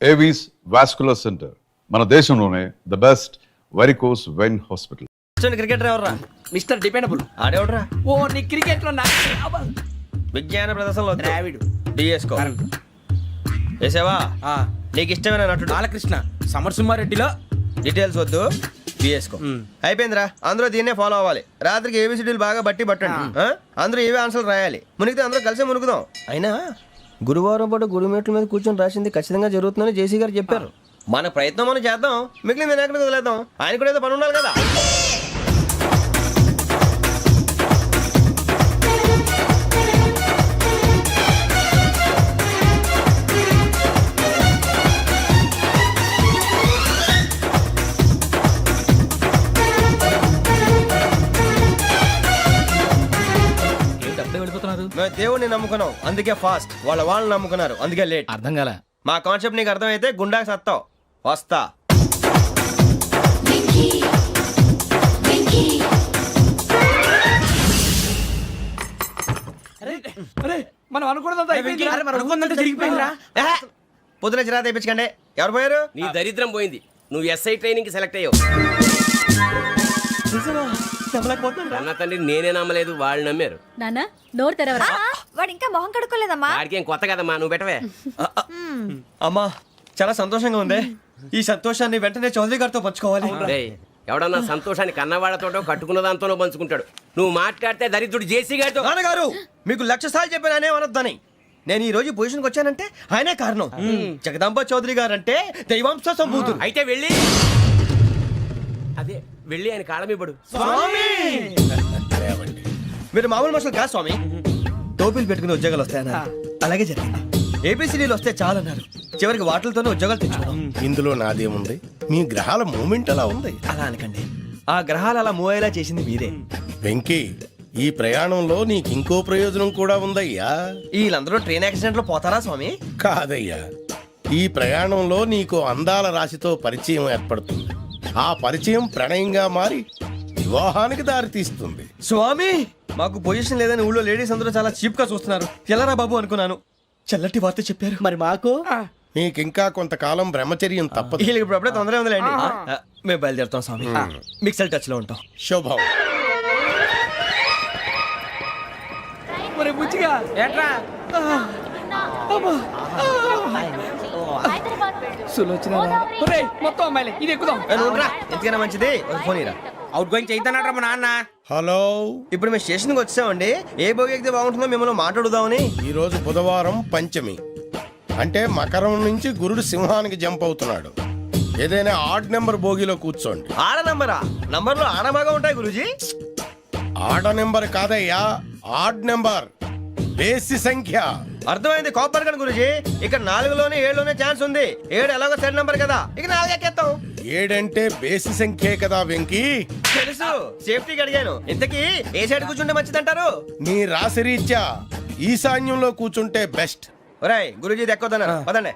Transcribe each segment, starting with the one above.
Avis vascular centre మన దేశంలోనే the best varicose vein hospital. Cricketer ఎవర్రా? Mister dependable. ఆడేవడరా? ఓ నీ క్రికెట్ లో విజ్ఞాన ప్రదర్శనలో ద్రావిడు డిఎస్కో వేసావా? నీకు ఇష్టమైన నటుడు బాలకృష్ణ. సమర్సింహారెడ్డిలో డీటెయిల్స్ వద్దు, బిఎస్కో అయిపోయిందిరా. అందరూ దీన్నే ఫాలో అవ్వాలి. రాత్రికి ఏబిసిడీలు బాగా బట్టి పట్టండి. అందరూ ఏవే ఆన్సర్లు రాయాలి. మునిగితే అందరూ కలిసి మునుగుదాం. అయినా గురువారం పాటు గురుమేట్ల మీద కూర్చొని రాసింది ఖచ్చితంగా జరుగుతుందని జేసీ గారు చెప్పారు. మన ప్రయత్నం మనం చేద్దాం, మిగిలింది నేను ఎక్కడికి వదిలేద్దాం. ఆయన కూడా ఏదో పని ఉండాలి కదా. మేము దేవుడిని నమ్ముకున్నాం, అందుకే ఫాస్ట్. వాళ్ళని నమ్ముకున్నారు, అందుకే లేట్. అర్థం కాల. మా కాన్సెప్ట్ నీకు అర్థమైతే గుండాకి సత్తావు. వస్తా. మనం అనుకున్నదంతా జరిగిపోయిందిరా. పొద్దున చిరా తెప్పించకండి. ఎవరు పోయారు? నీ దరిద్రం పోయింది. నువ్వు ఎస్ఐ ట్రైనింగ్ కి సెలెక్ట్ అయ్యావు. అన్న తండ్రి నేనే నమ్మలేదు, వాళ్ళు నమ్మారు. నానా నోరు తెరవరా. వాడు ఇంకా మొహం కడుక్కోలేదమ్మా. వాడికి ఏం కొత్త కదమ్మా, నువ్వు పెట్టవే. అమ్మా చాలా సంతోషంగా ఉంది. ఈ సంతోషాన్ని వెంటనే చౌదరి గారితో పంచుకోవాలి. డేయ్, ఎవడన్నా సంతోషాన్ని కన్నవాళ్లతోటో కట్టుకున్న దాంతోనో పంచుకుంటాడు. నువ్వు మాట్లాడితే దరిద్రుడు జేసీ గారితో. నాన్నగారు మీకు 1,00,000 సార్లు చెప్పాననే అనొద్దని. నేను ఈ రోజు పొజిషన్కి వచ్చానంటే ఆయనే కారణం. జగదాంబ చౌదరి గారు అంటే దైవాంశ సంభూతుడు. అయితే వెళ్ళి అదే వెళ్ళి ఆయన కాళమిపడు. మీరు మామూలు మనుషులు కాదు స్వామి. టోపీలు పెట్టుకుని ఉద్యోగాలు వస్తాయన్నారు, అలాగే జరిగింది. ఏబిసిడీలు వస్తే చాలన్నారు, చివరికి వాటిలతోనే ఉద్యోగాలు తెచ్చుకున్నాం. ఇందులో నాదేముంది? మీ గ్రహాల మూమెంట్ అలా ఉంది. అలా అనకండి, ఆ గ్రహాలు అలా మూవ్ అయ్యేలా చేసింది మీరే. వెంకీ, ఈ ప్రయాణంలో నీకు ఇంకో ప్రయోజనం కూడా ఉందయ్యా. వీళ్ళందరూ ట్రైన్ యాక్సిడెంట్ లో పోతారా స్వామి? కాదయ్యా, ఈ ప్రయాణంలో నీకు అందాల రాశితో పరిచయం ఏర్పడుతుంది. ఆ పరిచయం ప్రణయంగా మారి వివాహానికి దారితీస్తుంది. స్వామి మాకు పొజిషన్ లేదని ఊళ్ళో లేడీస్ అందరూ చాలా చీప్ గా చూస్తున్నారు. ఎలారా బాబు అనుకున్నాను, చల్లటి వార్త చెప్పారు. మరి మాకు నీకింకా కొంతకాలం బ్రహ్మచర్యం తప్పదు. వీళ్ళకి ఇప్పుడు అప్పుడే తొందరగా ఉందిలేండి. మేము బయలుదేరుతాం స్వామి. మిక్సెల్ టచ్ లో ఉంటాం. శుభం. మరి బుచ్చిగా ఏట్రా సులోచన మొత్తం అమ్మాయిలే. ఇది ఎక్కుదాం. ఎందుకైనా మంచిది ఒక ఫోన్ ఇరా. అవుట్ గోయింగ్ చేద్దానట్రా మా నాన్న. హలో, ఇప్పుడు మేము స్టేషన్కి వచ్చామండి. ఏ బోగి ఎక్కితే బాగుంటుందో మిమ్మల్ని మాట్లాడుదామని. ఈ రోజు బుధవారం పంచమి, అంటే మకరం నుంచి గురుడు సింహానికి జంప్ అవుతున్నాడు. ఏదైనా ఆడ్ నెంబర్ బోగిలో కూర్చోండి. ఆడ నంబరా? నంబర్లో ఆడ బాగా ఉంటాయి గురూజీ. ఆడ నెంబర్ కాదయ్యా, ఆడ్ నెంబర్, బేసి సంఖ్య. అర్థమైంది. కాపర్ కానీ గురూజీ, ఇక్కడ 4లోనే 7లోనే ఛాన్స్ ఉంది. 7 ఎలాగో సెడ్ నంబర్ కదా, ఇక 4 ఎక్కేస్తాం. 7 అంటే బేసి సంఖ్యే కదా వెంకీ. తెలుసు, సేఫ్టీకి అడిగాను. ఇంతకీ ఏ సైడ్ కూర్చుంటే మంచిదంటారు? నీ రాశి రీత్యా ఈశాన్యంలో కూర్చుంటే బెస్ట్. ఒరాయ్ గురూజీ దెక్కొద్దన్నారు, పదండి.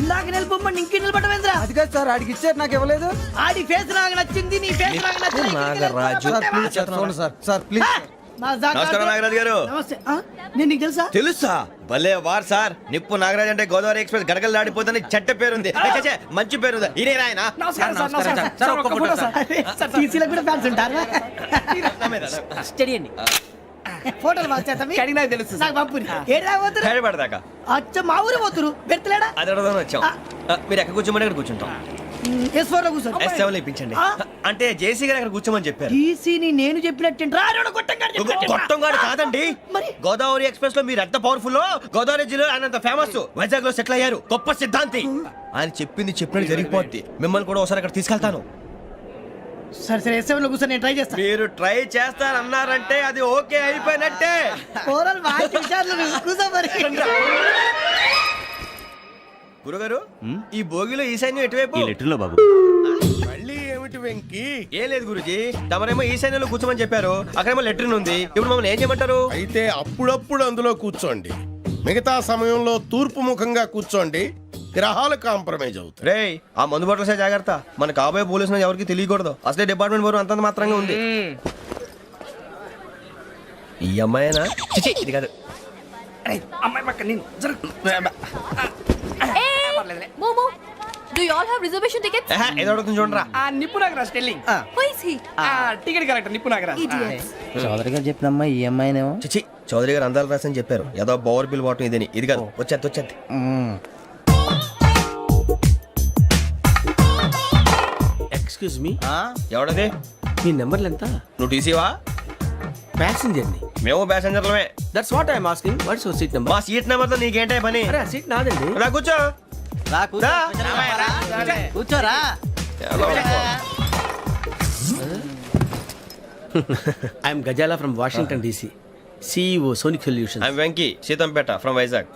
ఇందాక నిలబొమ్మని ఇంకే నిలబడమేంద్రా? అది కాదు సార్, ఆడికి ఇచ్చారు, నాకు ఇవ్వలేదు. ఆడి ఫేస్ నాకు నచ్చింది, నీ ఫేస్ నాకు నచ్చింది. Sir please. నమస్కారం నాగరాజు గారు. నమస్తే. నేను నీకు తెలుసా? తెలుసా? భలే వార్ సార్. నిప్పు నాగరాజ్ అంటే గోదావరి ఎక్స్ప్రెస్ గడగలు దాడిపోతుంది చెడ్డ పేరుంది. మంచి పేరు ఇదే ఆయన. నమస్కారం సార్. నమస్కారం సార్. ఒక్క ఫోటో సార్. సార్ టీసీలో కూడా ఫ్యాన్స్ ఉంటారా? స్టడీ అండి. ఫోటోలు మార్చేస్తాం. కడిగి నాకు తెలుసు. నాకు పంపుని ఏడా పోతురు? హైదరాబాద్ అచ్చ మా ఊరు పోతురు. పెడతలేడా? అది అడగదాం వచ్చాం. మీరు ఎక్కడ కూర్చోమని అక్కడ కూర్చుంటాం. S4 లో కూర్చో. S7 ఇప్పించండి. అంటే జేసీ గారు అక్కడ కూర్చోమని చెప్పారు. టీసీని నేను చెప్పినట్టు గొట్టంగాడు కాదండి. మరి గోదావరి ఎక్స్ప్రెస్ లో మీరు ఎంత పవర్ఫుల్, గోదావరి జిల్లా ఆయన ఫేమస్. వైజాగ్ లో సెటిల్ అయ్యారు, గొప్ప సిద్ధాంతి. ఆయన చెప్పింది చెప్పినట్టు జరిగిపోద్ది. మిమ్మల్ని కూడా ఒకసారి అక్కడ తీసుకెళ్తాను. సరే సరే, S7 లో కూర్చొని నేను ట్రై చేస్తాను. మీరు ట్రై చేస్తారన్నారంటే అది ఓకే అయిపోయినట్టే. గురుగారు, ఈ భోగిలో ఈశాన్యం ఎటువైపు? బాబు మళ్ళీ ఏమిటి వెంకీ? ఏం లేదు గురుజీ, తమరేమో ఈశాన్యంలో కూర్చోమని చెప్పారు. అక్కడేమో లెట్రిన్ ఉంది. ఇప్పుడు మమ్మల్ని ఏం చేయమంటారు? అయితే అప్పుడప్పుడు అందులో కూర్చోండి, మిగతా సమయంలో తూర్పు ముఖంగా కూర్చోండి. గ్రహాలు కాంప్రమైజ్ అవుతాయి. రే ఆ మందు బాటలసే జాగ్రత్త. మన కాబోయే పోలీసులు ఎవరికి తెలియకూడదు. అసలే డిపార్ట్మెంట్ బోరు అంతంత మాత్రంగా ఉంది. ఈ అమ్మాయినా చిచి ఇది కాదు. అమ్మాయి పక్క నేను మోమో do you all have reservation tickets? ఆహా, ఏదో అడుగుతుంది చూడరా. ఆ నిప్పు Nagaraj telling who is he? Ticket correct నిప్పు నాగరాజ్ ఇడియట్స్. చౌదరి గారు చెప్పినమ్మా ఈ అమ్మాయినేమో. చిచి చౌదరి గారు అందాలు రాసని చెప్పారు. ఏదో బోర్ బిల్ వాటం ఇదని. ఇది కాదు. వచ్చేది. Excuse me, ఎవడది? మీ నెంబర్లు ఎంత? నువ్వు టీసీవా? ప్యాసింజర్ ని. మేము ప్యాసెంజర్లమే. That's what I'm asking. What's your seat number? మా సీట్ నెంబర్తో నీకేంటే పని? అరే సీట్ నాదండి. రా కూర్చో. రా రా. కూర్చోరా. I'm Ghazala from Washington DC, CEO Sonic solution. I'm Venky Seethampeta from Vizag.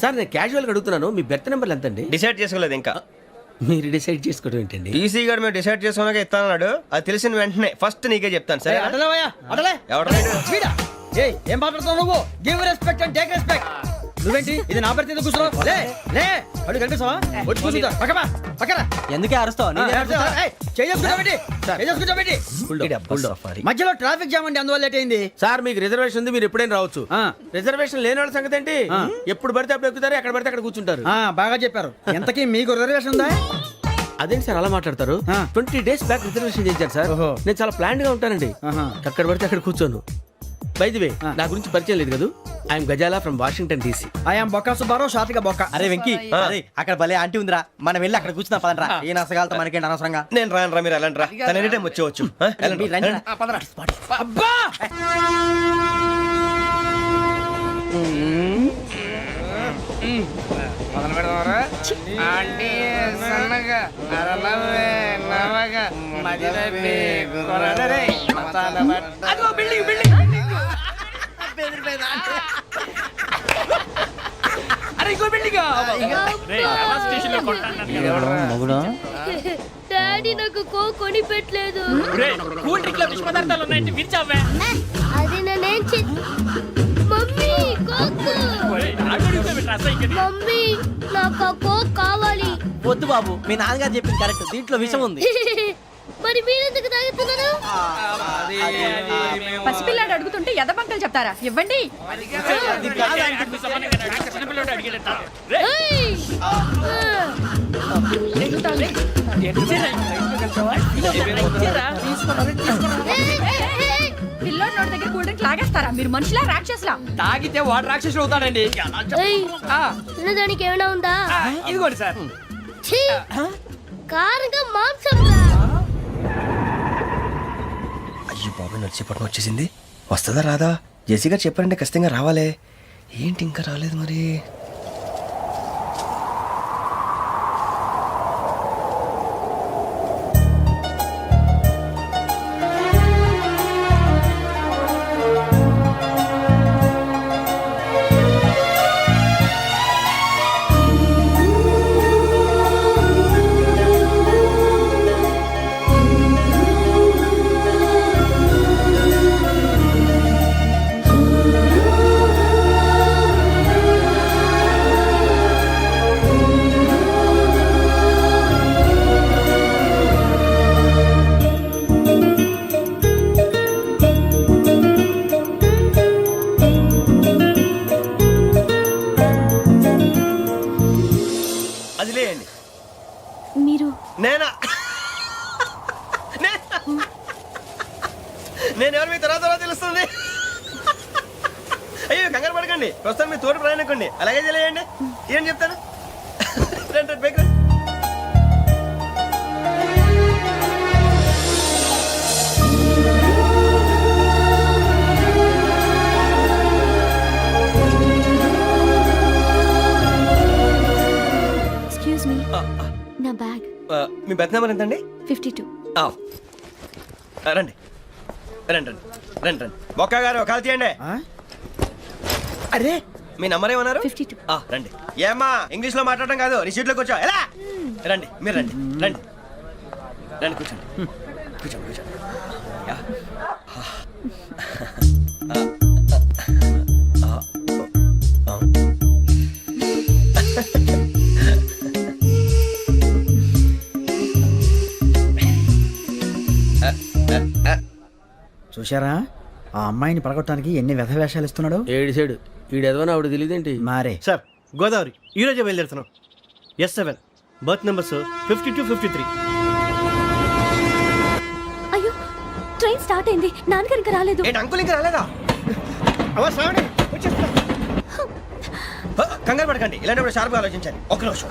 Sir నేను క్యాజువల్ గా అడుగుతున్నాను, మీ బెర్త్ నెంబర్లు ఎంత అండి? డిసైడ్ చేసుకోలేదు ఇంకా. మీరు డిసైడ్ చేసుకోవడం ఏంటండి? టీసీ గారు మేము డిసైడ్ చేసుకున్నాక ఇస్తానన్నాడు. అది తెలిసిన వెంటనే ఫస్ట్ నీకే చెప్తాను. సరే ఎవరు ఏం మాట్లాడుతున్నావు నువ్వు? Give respect and take respect. నువ్వేంటి ఇది నా పరిస్థితి ఎందుకు కూర్చున్నావు? లే లే అడు కనిపిస్తావా? వచ్చి కూర్చుంటా. పక్కన ఎందుకే అరుస్తావు? మధ్యలో ట్రాఫిక్ జామ్ అండి, అందువల్ల లేట్ అయింది. సార్ మీకు రిజర్వేషన్ ఉంది, మీరు ఎప్పుడైనా రావచ్చు. రిజర్వేషన్ లేని వాళ్ళ సంగతి ఏంటి? ఎప్పుడు పడితే అప్పుడు ఎక్కుతారు, ఎక్కడ పడితే అక్కడ కూర్చుంటారు. బాగా చెప్పారు. ఎంతకీ మీకు రిజర్వేషన్ ఉందా? అదేంటి సార్ అలా మాట్లాడతారు? 20 days బ్యాక్ రిజర్వేషన్ చేయించారు సార్. ఓహో. నేను చాలా ప్లాన్డ్ గా ఉంటానండి. అక్కడ పడితే అక్కడ కూర్చోను. బై ది వే, నా గురించి పరిచయం లేదు కదా. I'm Ghazala from Washington DC. I'm Bokka Subbarao, షాతిక బొక్క. అరే వెంకీ, అరే అక్కడ భలే ఆంటీ ఉందిరా, మనం వెళ్ళి అక్కడ కూర్చున్నా పదనరా. ఏ నసగాలతో మనకేంటి అనవసరంగా. నేను రాను మీరు వెళ్ళండి రా. తన ఎనీ టైం వచ్చేవచ్చు. వెళ్ళండి. అబ్బా మొదలు పెడదామరా? ఆంటీ సన్నగా అరలవే నవగా మదిరపి కొరడరే మతాల బట్ట. అదిగో బిల్డింగ్. అరే ఇంకో బిల్డింగ్. మొగుడు డాడీ నాకు కొని పెట్టలేదు. కూల్ డ్రింక్ లో విష పదార్థాలు ఉన్నాయంటే విరిచావే. అది నేనేం మమ్మీ కోక్. మమ్మీ నాకు ఆ కోక్ కావాలి. వద్దు బాబు, మీ నాన్నగారు చెప్పింది కరెక్ట్, దీంట్లో విషయం ఉంది. మరి మీరెందుకు తాగుతున్నారు? పసిపిల్లాడు అడుగుతుంటే ఎదబంకలు చెప్తారా? ఇవ్వండి. ఏయ్! పిల్లోడి నోటి దగ్గర కూల్ డ్రింక్ లాగేస్తారా? మీరు మనుషులా రాక్షసులా? తాగితే వాడు రాక్షసుడు అవుతాడండి. ఏయ్! తినడానికి ఏమైనా ఉందా? ఇదిగోండి సార్. ఛీ! కారంగా మాంసం. అయ్యో బాబు నడిచేపట్నం వచ్చేసింది. వస్తుందా రాదా? జెసి గారు చెప్పారంటే ఖచ్చితంగా రావాలే. ఏంటి ఇంకా రాలేదు మరి? అది లేండి. మీరు నేనా? నేను ఎవరు మీ తర్వాత తెలుస్తుంది. అయ్యో కంగారు పడకండి, ప్రస్తుతం మీ తోటి ప్రయాణకండి. అలాగే తెలియండి. ఏం చెప్తాను. రండి బైక్ రండి. ఎక్స్క్యూజ్ మీ, నా బ్యాగ్. మీ బెత్ నెంబర్ ఎంతండి? 52. రండి రండి రండి రండి రండి. బొక్క గారు కాల్ తీయండి. అరే మీ నంబర్ ఏమన్నారు? 52. రండి. ఏమ్మా ఇంగ్లీష్ లో మాట్లాడడం కాదు, నీ సీట్లోకి వచ్చా. ఎలా రండి, మీరు రండి రండి రండి కూర్చోండి. కూర్చోండి కూర్చోండి. యా. చూశారా, ఆ అమ్మాయిని పడగొట్టడానికి ఎన్ని వ్యధ వేషాలు ఇస్తున్నాడు. ఏడు సైడు ఈడు ఎదవని ఆవిడ తెలియదేంటి. మారే సార్ గోదావరి ఈరోజే బయలుదేరుతున్నాం. S7 berth numbers 52, 53. అయ్యో ట్రైన్ స్టార్ట్ అయింది, నాన్నగారు ఇంకా రాలేదు. ఏంటి అంకుల్ ఇంకా రాలేదా? కంగారు పడకండి, ఇలాంటప్పుడు షార్ప్గా ఆలోచించండి. ఒక్క నిమిషం.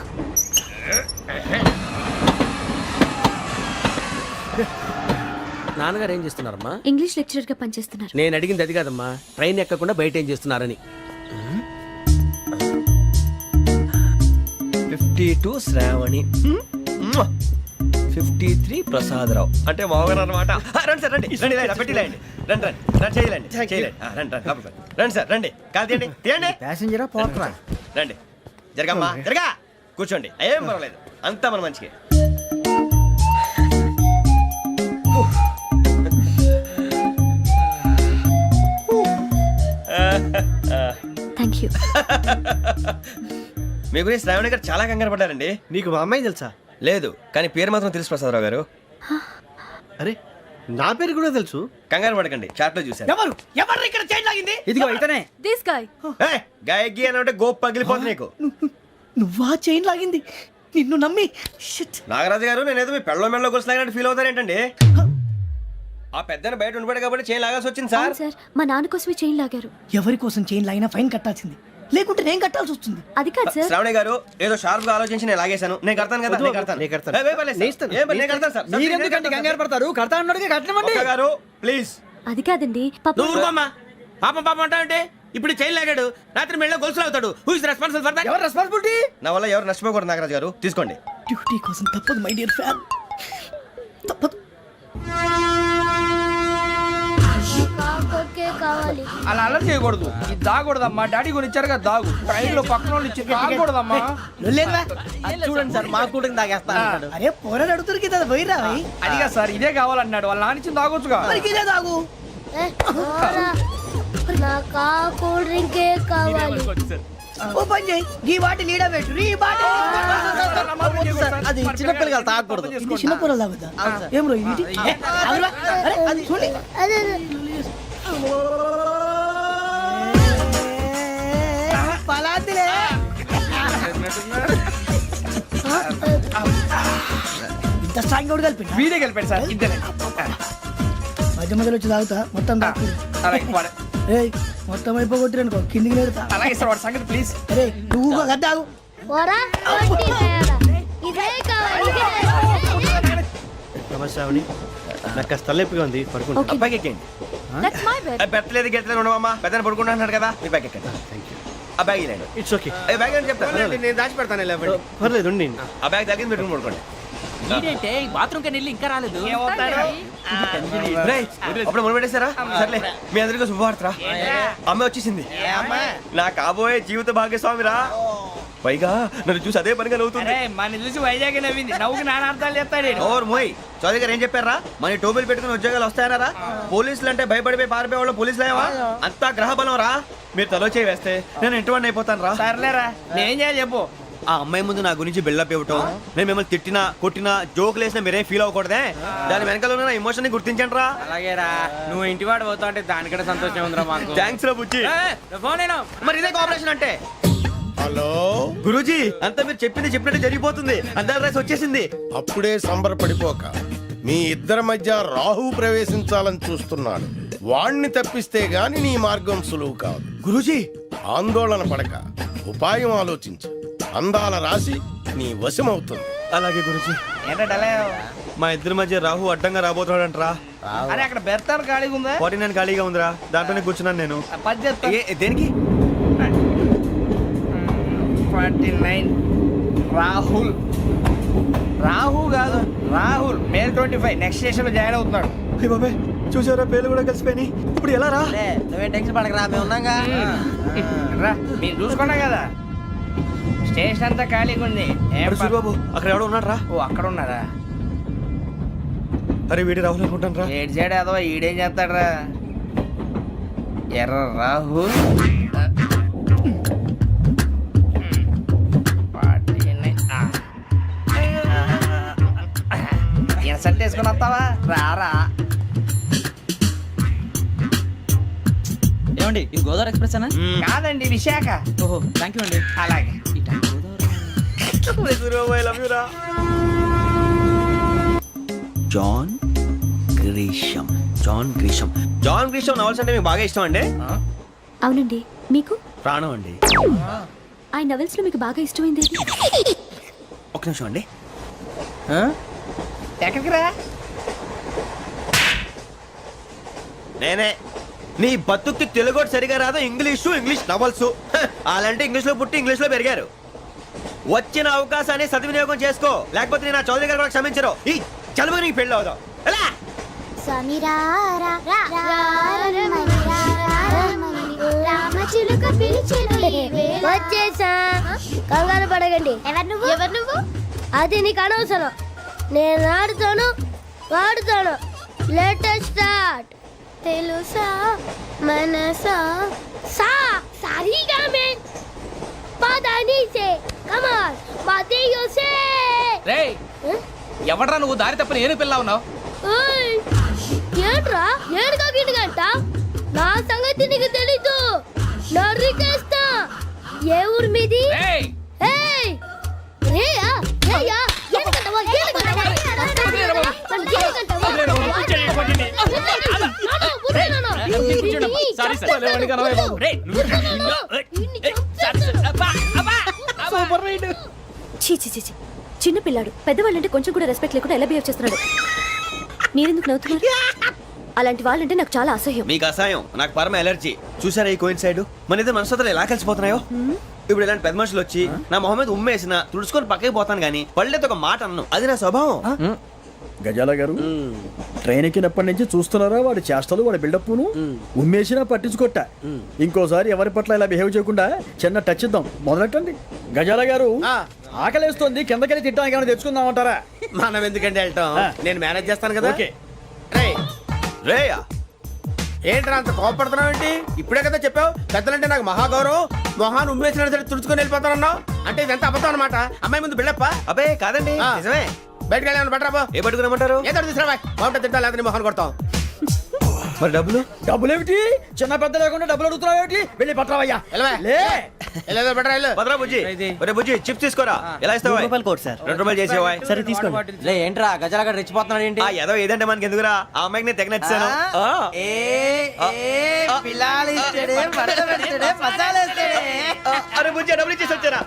నాన్నగారు ఏం చేస్తున్నారమ్మా? ఇంగ్లీష్ లెక్చరర్ గా పనిచేస్తున్నారు. నేను అడిగింది అది కాదమ్మా, ట్రైన్ ఎక్కకుండా బయట ఏం చేస్తున్నారని. 52 శ్రావణి, 53 ప్రసాదరావు అంటే మామగారు అనమాట. రండి సార్, రండి రండి, ఇలా పెట్టి లేండి. రండి రండి రండి, చేయలేండి చేయలేండి. రండి రండి లోపలికి రండి. రండి సార్, రండి, కాదు తీయండి తీయండి. ప్యాసింజరా పోట్రా. రండి, జరగమ్మా జరగా, కూర్చోండి, ఏం పర్వాలేదు, అంతా మన మంచికి. Thank you. మీ గురించి శ్రావణి గారు చాలా కంగారు పడ్డారండి. నీకు మా అమ్మాయి తెలుసా? లేదు, కానీ పేరు మాత్రం తెలుసు ప్రసాదరావు గారు. అరే నా పేరు కూడా తెలుసు. కంగారు పడకండి, చాట్ లో చూశాను. ఎవరు ఎవరు ఇక్కడ చైన్ లాగింది? ఇదిగో ఇతనే. This guy. గాయకి అని అంటే గోప్ పగిలిపోతుంది నీకు. నువ్వా చైన్ లాగింది? నిన్ను నమ్మి షిట్. నాగరాజు గారు, నేనేదో మీ పెళ్ళ మెళ్ళలో గురిసిలాగినట్టు ఫీల్ అవుతారేంటండి? ఆ పెద్దని బయట ఉండిపోయాడు కాబట్టి చేయి లాగాల్సి వచ్చింది సార్. అవును సార్, మా నాన్న కోసమే చైన్ లాగారు. ఎవరి కోసం చైన్ లాగినా ఫైన్ కట్టాల్సింది, లేకుంటే నేను కట్టాల్సి వస్తుంది. అది కాదు సార్. శ్రావణి గారు, ఏదో షార్ప్ గా ఆలోచించి నేను లాగేశాను. నేను కడతాను కదా, నేను కడతాను. నేను కడతాను. ఏ, పర్లేదు సార్. ఏ, నేను కడతాను సార్. మీరెందుకంటే కంగారు పడతారు? కడతా అన్నాడుగా కట్టమండి. ఒక్క గారు ప్లీజ్. అది కాదండి పాప. నువ్వు ఊరుకోమ్మా. పాపం పాపం అంటావంటే ఇప్పుడు చైన్ లాగాడు, రాత్రి మెళ్ళ గొలుసులు అవుతాడు. Who is responsible for that? ఎవరు రెస్పాన్సిబిలిటీ? నా వల్ల ఎవరు నష్టపోకూడదు నాగరాజు గారు, తీసుకోండి. డ్యూటీ కోసం తప్పదు మై డియర్ ఫ్యాన్, తప్పదు. కావాలి. అలా అలర్ట్ చేయకూడదు. ఇది దాగకూడదమ్మా, డాడీ కొని ఇచ్చారు కదా దాగు. ట్రైన్ లో పక్కన వాళ్ళు ఇచ్చి దాగకూడదమ్మా. లేదురా. చూడండి సార్, మా కూడా తాగేస్తా అన్నాడు. అరే పోరాడు అడుగుతారు కదా, పోయిరా భయ్. అదిగా సార్, ఇదే కావాలన్నాడు. వాళ్ళ నానిచ్చింది తాగొచ్చుగా. మరి ఇదే తాగు. నాకు ఆ కూల్ డ్రింకే కావాలి. ఓ పని చేయి, ఈ బాటి లీడ పెట్టు, ఈ బాటి. అది చిన్నపిల్లలు తాగకూడదు. ఇది చిన్న పొరలు తాగుతా. ఏం రో ఇది? అవురా? అరే అది చూడండి. అదే పలాతిలే. ఇంత స్ట్రాంగ్ కూడా కలిపి వీడే గెలిపాడు సార్, ఇద్దరే. మధ్య మధ్యలో వచ్చి తాగుతా, మొత్తం తాగు. అలాగే వాడు- ఏయ్ మొత్తం అయిపోగొట్టిరనుకో, కిందికి నేడుతా. అలాగే సార్, వాడు సంగతి ప్లీజ్. అరే నువ్వు కదా తాగు. పోరా వడ్డీ తయారా. ఇదే కావాలి, ఇదే. నమస్తే శ్రావణి, నాకు కాస్త తలెప్పిగా ఉంది, పడుకుంటా. ఓకే. బ్యాగ్ ఎక్కండి. That's my bed. పెట్టలేదు గెట్టలేదు ఉండవమ్మా, పెద్దని పడుకుంటున్నాడు కదా, మీ బ్యాగ్ ఎక్కండి. ఆ బ్యాగ్ ఇలాండి. It's okay. బ్యాగ్ అని చెప్తాను. నేను దాచి పెడతాను. పర్లేదు ఉండి. ఆ బ్యాగ్ తగ్గింది పెట్టుకుని పడుకోండి. బాత్రూమ్ కి వెళ్ళి ఇంకా రాలేదు. రేయ్, అప్పుడు మొదలు పెట్టేశారా? సర్లే, మీ అందరికీ శుభవార్తరా. అమ్మ వచ్చేసింది, నా కాబోయే జీవిత భాగ్యస్వామిరా. పైగా నన్ను చూసి అదే పనిగా నవ్వుతుంది. మన చూసి వైజాగ్ నవ్వింది. నవ్వుకి నాన్న అర్థాలు చెప్తాడు. ఓర్ మోయ్, చౌదరి గారు ఏం చెప్పారా? మన టోబీలు పెట్టుకుని ఉద్యోగాలు వస్తాయన్నారా? పోలీసులు అంటే భయపడిపోయి పారిపోయే వాళ్ళు పోలీసులేవా? అంతా గ్రహ బలం రా. మీరు తలో చేయి వేస్తే నేను ఇంటివాడిని అయిపోతాను రా. సర్లేరా, నేనేం చేయాలి చెప్పు. ఆ అమ్మాయి ముందు నా గురించి బిల్డప్ ఇవ్వటం, నేను మిమ్మల్ని తిట్టినా కొట్టినా జోకులు వేసినా మీరేం ఫీల్ అవ్వకూడదే. దాని వెనకాల ఉన్న ఎమోషన్ ని గుర్తించండి రా. అలాగేరా, నువ్వు ఇంటివాడు పోతా అంటే దానికంటే సంతోషం ఉందిరా మాకు. థ్యాంక్స్ రా బుజ్జి. ఫోన్ అయినా మరి ఇదే కోఆపరేషన్ అంటే. హలో గురూజీ, అంతా మీరు చెప్పింది చెప్పినట్టు జరిగిపోతుంది. అందరి రైస్ వచ్చేసింది. అప్పుడే సంబరపడిపోక, మీ ఇద్దరి మధ్య రాహు ప్రవేశించాలని చూస్తున్నాడు. వాణ్ణి తప్పిస్తే గాని నీ మార్గం సులువు కాదు. గురూజీ, ఆందోళన పడక, ఉపాయం ఆలోచించు. అందాల రాశి నీ వశమవుతుంది. అలాగే గురూజీ. ఏంటంటే మా ఇద్దరి మధ్య రాహు అడ్డంగా రాబోతున్నాడంటరా. అరే అక్కడ బెర్తాను ఖాళీగా ఉందా? 49 ఖాళీగా ఉందిరా, దాంట్లోనే కూర్చున్నాను నేను. పది చెప్తా. దేనికి? 49 రాహుల్. రాహు కాదు, రాహుల్. మే 25 నెక్స్ట్ స్టేషన్ లో జాయిన్ అవుతున్నాడు. అయ్య బాబాయ్, చూసారా పేర్లు కూడా కలిసిపోయినాయి. ఇప్పుడు ఎలా రా? నువ్వేం టెన్షన్ పడకరా, మేము ఉన్నాగా. రా, మీరు చూసుకున్నా కదా, స్టేషన్ అంతా ఖాళీగా ఉంది. ఏం ప- బాబు, అక్కడ ఎవడో ఉన్నాడు రా. ఓ అక్కడ ఉన్నారా? అరే వీడి రాహుల్ అనుకుంటాను రా. ఏడు చేయడం అదో ఈడేం చేస్తాడరా? ఎర్ర రాహు. ఇన్సల్ట్ వేసుకుని వస్తావా? రారా. ఏమండి ఇది గోదావరి ఎక్స్ప్రెస్ అనా? కాదండి విశాఖ. ఓహో థ్యాంక్ యూ అండి. అలాగే. John Grisham. John Grisham. John Grisham novels అంటే మీకు బాగా ఇష్టం అండి? అవునండి, మీకు? ప్రాణం అండి. ఆ నవెల్స్ లో మీకు బాగా ఇష్టమైంది ఏది? ఒక నిమిషం అండి. ఎక్కడికి రా? నేనే. నీ బతుక్కి తెలుగు సరిగా రాదు, ఇంగ్లీష్ నవల్స్. అలాంటి ఇంగ్లీష్ లో పుట్టి ఇంగ్లీష్ లో పెరిగారు. వచ్చిన అవకాశాన్ని సద్వినియోగం చేసుకో, లేకపోతే నేను నా చౌదరి గారు కూడా క్షమించరు. ఈ చదువు నీకు పెళ్ళి అవుదాం. ఎలా? వచ్చేసా, కంగారు పడకండి. ఎవరు నువ్వు? అది నీకు అనవసరం. నేను ఆడుతాను, వాడుతాను. Latest start. తెలుసా మనసా సా సారీగా మెన్ పదని సే కమాన్ మాదేయో సే. రేయ్ ఎవడ్రా నువ్వు దారి తప్పని ఏను పిల్ల ఉన్నావు? ఓయ్ ఏంట్రా ఏడుగా గిడుగంట? నా సంగతి నీకు తెలీదు. నరికేస్తా. ఏ ఊరు మీది? రేయ్ ఏయ్ రేయా రేయా ఏడుగంటవా ఏడుగంటవా చిన్న పిల్లాడు పెద్దవాళ్ళంటే కొంచెం కూడా రెస్పెక్ట్ లేకుండా ఎలా బిహేవ్ చేస్తున్నాడు. మీరెందుకు నవ్వుతున్నారు? అలాంటి వాళ్ళంటే నాకు చాలా అసహ్యం. మీకు అసహాయం, నాకు పరమ ఎలర్జీ. చూసారా ఈ కోయిన్సైడ్? మన ఇద్దరు మనసులో ఎలా కలిసిపోతున్నాయో. ఇప్పుడు ఇలాంటి పెద్ద మనుషులు వచ్చి నా మొహం మీద ఉమ్మేసిన తుడుచుకొని పక్కకి పోతాను కానీ పళ్ళేతో ఒక మాట అన్ను. అది నా స్వభావం. గజాల గారు ట్రైన్ ఎక్కినప్పటి నుంచి చూస్తున్నారా వాడి చేష్టలు, వాడి బిల్డప్ను? ఉమ్మేసినా పట్టించుకోట. ఇంకోసారి ఎవరి పట్ల ఇలా బిహేవ్ చేయకుండా చిన్న టచ్ ఇద్దాం. మొదలెట్టండి. గజాల గారు ఆకలేస్తోంది, కిందకెళ్ళి తిట్టడానికి ఏమైనా తెచ్చుకుందామంటారా? మనం ఎందుకంటే వెళ్తాం, నేను మేనేజ్ చేస్తాను కదా. ఓకే. రేయా ఏంట్రా అంత కోపడుతున్నావు ఏంటి? ఇప్పుడే కదా చెప్పావు పెద్దలంటే నాకు మహాగౌరవం, మొహాన్ని ఉమ్మేసిన సరే తుడుచుకొని వెళ్ళిపోతానన్నావు. అంటే ఇదంతా అబద్ధం అనమాట. అమ్మాయి ముందు బిల్డప్ప? అబ్బే కాదండి, నిజమే. బయటకు వెళ్ళి బట్రాబో. ఏ పట్టుకురమ్మంటారు? ఏదో తీసుకురా బాగుంటుంది తింటా, లేదా మొహాన్ని కొడతాం. మరి డబ్బులు? డబ్బులేమిటి? చిన్న పెద్ద లేకుండా డబ్బులు అడుగుతున్నావు ఏమిటి? వెళ్ళి పట్టరావయ్యా. భద్రా బుజ్జి, ఒరే బుజ్జి చిప్స్ తీసుకోరా. ఎలా ఇస్తావా? రూపాయలు కోట్ సార్. 2 రూపాయలు చేసేవా? సరే తీసుకోండి. లే ఏంట్రా గజాల గడ రెచ్చిపోతున్నాడు ఏంటి? ఏదో ఏదంటే మనకి ఎందుకురా, ఆ అమ్మాయికి నేను తెగ నచ్చాను. అరే బుజ్జి డబ్బులు ఇచ్చేసి వచ్చారా?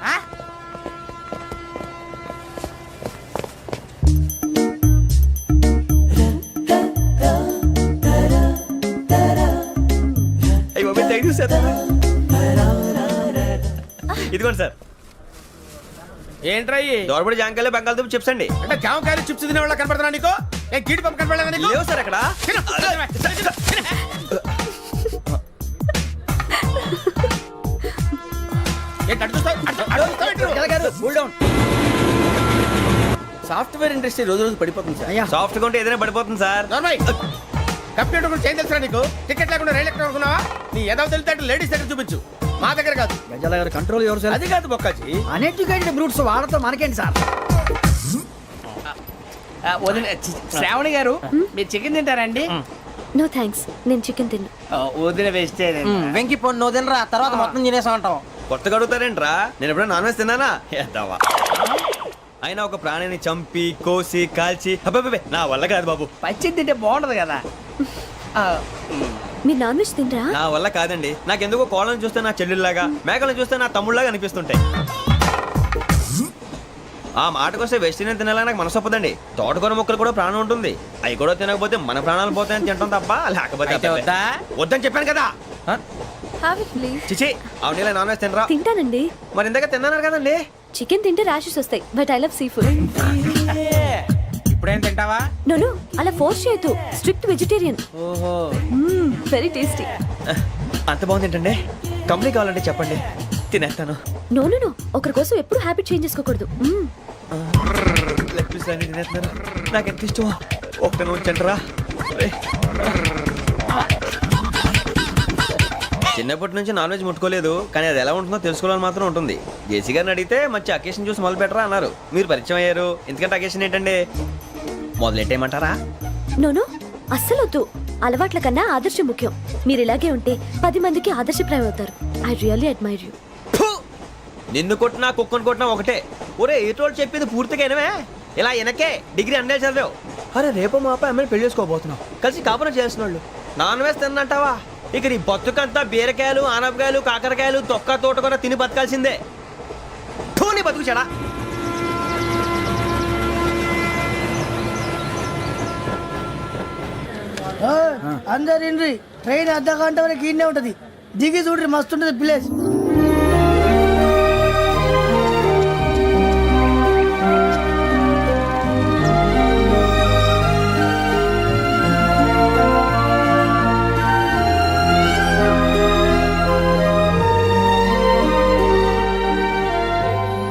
ఇదిగోండి సార్. ఏంట్రా దోరబడి జాంకాయలు బంగాళదుంప చిప్స్ అండి. అంటే జామకాయలు చిప్స్ తినే వాళ్ళ కనపడుతున్నా నీకు? నేను గీడి పంప కనపడలేదా నీకు? లేవు సార్ అక్కడ. సాఫ్ట్వేర్ ఇండస్ట్రీ రోజు రోజు పడిపోతుంది సార్. సాఫ్ట్ గా ఉంటే ఏదైనా పడిపోతుంది సార్. కంప్యూటర్ గురించి ఏం తెలుసా నీకు? టికెట్ లేకుండా రైలు ఎక్కడ అనుకున్నావా? నీ ఏదో తెలితే లేడీస్ దగ్గర చూపించు, మా దగ్గర కాదు. గజాల గారు కంట్రోల్ ఎవరు సార్? అది కాదు బొక్కాజీ. అన్ఎడ్యుకేటెడ్ బ్రూట్స్ వాళ్ళతో మనకేంటి సార్? శ్రావణి గారు మీరు చికెన్ తింటారండి? నో థ్యాంక్స్, నేను చికెన్ తిన్నా. వదిన వేస్తే వెంకి పొన్ను నువ్వు తినరా, తర్వాత మొత్తం తినేసా ఉంటాం. కొత్తగా అడుగుతారేంట్రా? నేను ఎప్పుడైనా నాన్ వెజ్ తిన్నానా? ఎద్దావా. అయినా ఒక ప్రాణిని చంపి కోసి కాల్చి అబ్బబ్బే నా వల్ల కాదు బాబు. పచ్చి తింటే బాగుంటది కదా. మీరు నాన్ వెజ్ తినరా? నా వల్ల కాదండి. నాకెందుకో కోళ్ళని చూస్తే నా చెల్లెల్లాగా, మేకలను చూస్తే నా తమ్ముళ్ళలాగా అనిపిస్తుంటాయి. ఆ మాటకొస్తే వెస్టిరియన్ తినాలని నాకు మనసు ఒప్పదండి. తోటకూర మొక్కలు కూడా ప్రాణం ఉంటుంది. అవి కూడా తినకపోతే మన ప్రాణాలు పోతాయని తింటాం తప్ప లేకపోతే వద్దని చెప్పాను కదా. చిచి అవునీ నాన్ వెజ్ తినరా? తింటానండి. మరి ఇందాక తిన్నాను కదండి. చికెన్ తింటే ర్యాషెస్ వస్తాయి, but I love sea food. ఇప్పుడేం తింటావా? నో అలా ఫోర్స్ చేయొద్దు. Strict vegetarian. ఓహో వెరీ టేస్టీ. అంత బాగుంది ఏంటండి? కంప్లీట్ కావాలంటే చెప్పండి, తినేస్తాను. నో ఒకరి కోసం ఎప్పుడు హ్యాబిట్ చేంజ్ చేసుకోకూడదు. లెగ్ పీస్ అన్ని తినేస్తున్నారు. నాకు ఎంత ఇష్టం. ఒకటే ఉంచండిరా. చిన్నప్పటి నుంచి నాన్ వెజ్ ముట్టుకోలేదు, కానీ అది ఎలా ఉంటుందో తెలుసుకోవాలని మాత్రం ఉంటుంది. జేసీ గారిని అడిగితే మంచి అకేషన్ చూసి మొదలు పెట్టరా అన్నారు. మీరు పరిచయం అయ్యారు, ఎందుకంటే అకేషన్ ఏంటండి? మొదలెట్టేయమంటారా? నో అస్సలు వద్దు. అలవాట్ల కన్నా ఆదర్శం ముఖ్యం. మీరు ఇలాగే ఉంటే 10 మందికి ఆదర్శప్రాయం అవుతారు. I really admire you. నిన్ను కొట్టినా కుక్కను కొట్టినా ఒకటే. ఒరే ఏటోళ్ళు చెప్పింది పూర్తిగా వినవే. ఇలా వెనకే డిగ్రీ అన్నే చదివావు. అరే రేపు మా అబ్బాయి అమ్మని పెళ్లి చేసుకోబోతున్నావు. కలిసి కాపురం చేసిన వాళ్ళు నాన్ వేసి తిన్నంటావా? ఇక నీ బతుకంతా బీరకాయలు ఆనపకాయలు కాకరకాయలు తొక్క తోట కూడా తిని బతకాల్సిందే. నీ బతుకు చెడా. అందరు ఇండ్రి ట్రైన్ అర్ధ గంట వరకు ఇన్నే ఉంటది. దిగి చూడ్రి మస్తు ఉంటది ప్లేస్.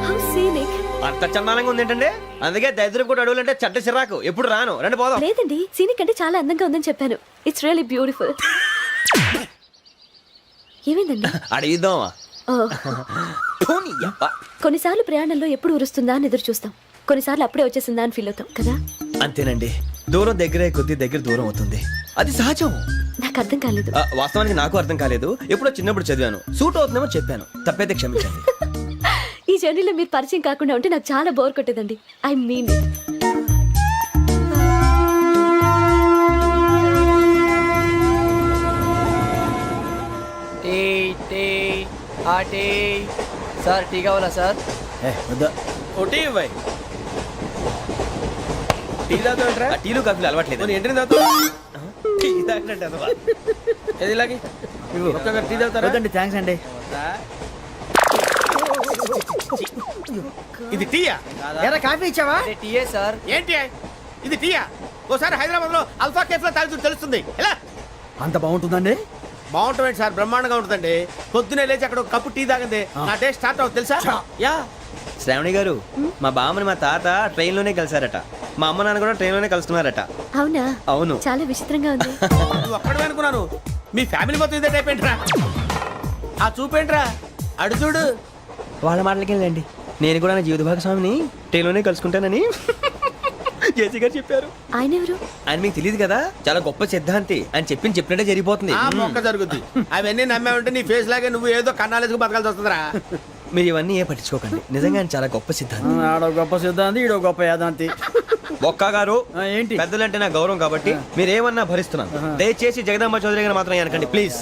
How scenic. అంత చందానంగా ఉంది ఏంటంటే. అందుకే దరిద్రం కూడా అడవులంటే చెడ్డ చిరాకు. ఎప్పుడు రాను. రండి పోదాం. లేదండి, సీనిక్ అంటే చాలా అందంగా ఉందని చెప్పాను. It's really beautiful. ఏమైందండి? అడిగిద్దామా? ఓ, కొన్నిసార్లు ప్రయాణంలో ఎప్పుడు ఉరుస్తుందా అని ఎదురు చూస్తాం. కొన్నిసార్లు అప్పుడే వచ్చేసిందా అని ఫీల్ అవుతాం కదా. అంతేనండి. దూరం దగ్గరే కొద్ది దగ్గర దూరం అవుతుంది. అది సహజం. నాకు అర్థం కాలేదు. వాస్తవానికి నాకు అర్థం కాలేదు. ఎప్పుడో చిన్నప్పుడు చదివాను. సూట్ అవుతుందేమో చెప్పాను. తప్పైతే క్షమించండి. ఈ జర్నీలో మీరు పరిచయం కాకుండా ఉంటే నాకు చాలా బోర్ కొట్టేదండి. I mean it. Sir tea కావాలా సార్? ఒకటి ఇవ్వాయి. టీ తాగుతాంట్రా? టీలు కాఫీలు అలవాట్లేదు. ఎంట్రీ తాగుతావు? టీ తాగినట్టు అదవా. ఏది ఇలాగే ఒక్కొక్కరు టీ తాగుతారా? థ్యాంక్స్ అండి. ఇది టీయా? ఎరా కాఫీ ఇచ్చావా? టీయే సార్. ఏంటి ఇది టీయా? ఓసారి హైదరాబాద్ లో అల్ఫా కేఫ్ లో తాగుతూ తెలుస్తుంది. ఎలా అంత బాగుంటుందండి? బాగుంటుంది సార్, బ్రహ్మాండంగా ఉంటుందండి. పొద్దునే లేచి అక్కడ ఒక కప్పు టీ తాగింది నా డే స్టార్ట్ అవుతుంది తెలుసా? యా. శ్రావణి గారు, మా బామ్మని మా తాత ట్రైన్ లోనే కలిసారట. మా అమ్మ నాన్న కూడా ట్రైన్ లోనే కలుస్తున్నారట. అవునా? అవును. చాలా విచిత్రంగా ఉంది. నువ్వు ఒక్కడే అనుకున్నాను. మీ ఫ్యామిలీ మొత్తం ఇదే టైప్ ఏంట్రా? ఆ చూపేంట్రా? అడు చూడు. వాళ్ళ మాటలకి వెళ్ళండి. నేను కూడా నా జీవిత భాగస్వామిని ట్రైన్ లోనే కలుసుకుంటానని జేసీ గారు చెప్పారు. ఆయన ఎవరు? ఆయన మీకు తెలియదు కదా, చాలా గొప్ప సిద్ధాంతి. అని చెప్పినట్టే జరిగిపోతుంది. ఆ మొక్క జరుగుద్ది. అవన్నీ నమ్మే ఉంటే నీ ఫేస్ లాగే నువ్వు ఏదో కన్నాలేసుకు బతకాల్సి వస్తుందిరా. మీరు ఇవన్నీ ఏ పట్టించుకోకండి. నిజంగా ఆయన చాలా గొప్ప సిద్ధాంతి. ఆడో గొప్ప సిద్ధాంతి, ఈడో గొప్ప యాదాంతి. ఒక్క గారు ఏంటి? పెద్దలంటే నా గౌరవం కాబట్టి మీరేమన్నా భరిస్తున్నాను. దయచేసి జగదాంబ చౌదరి గారు మాత్రం అనకండి ప్లీజ్.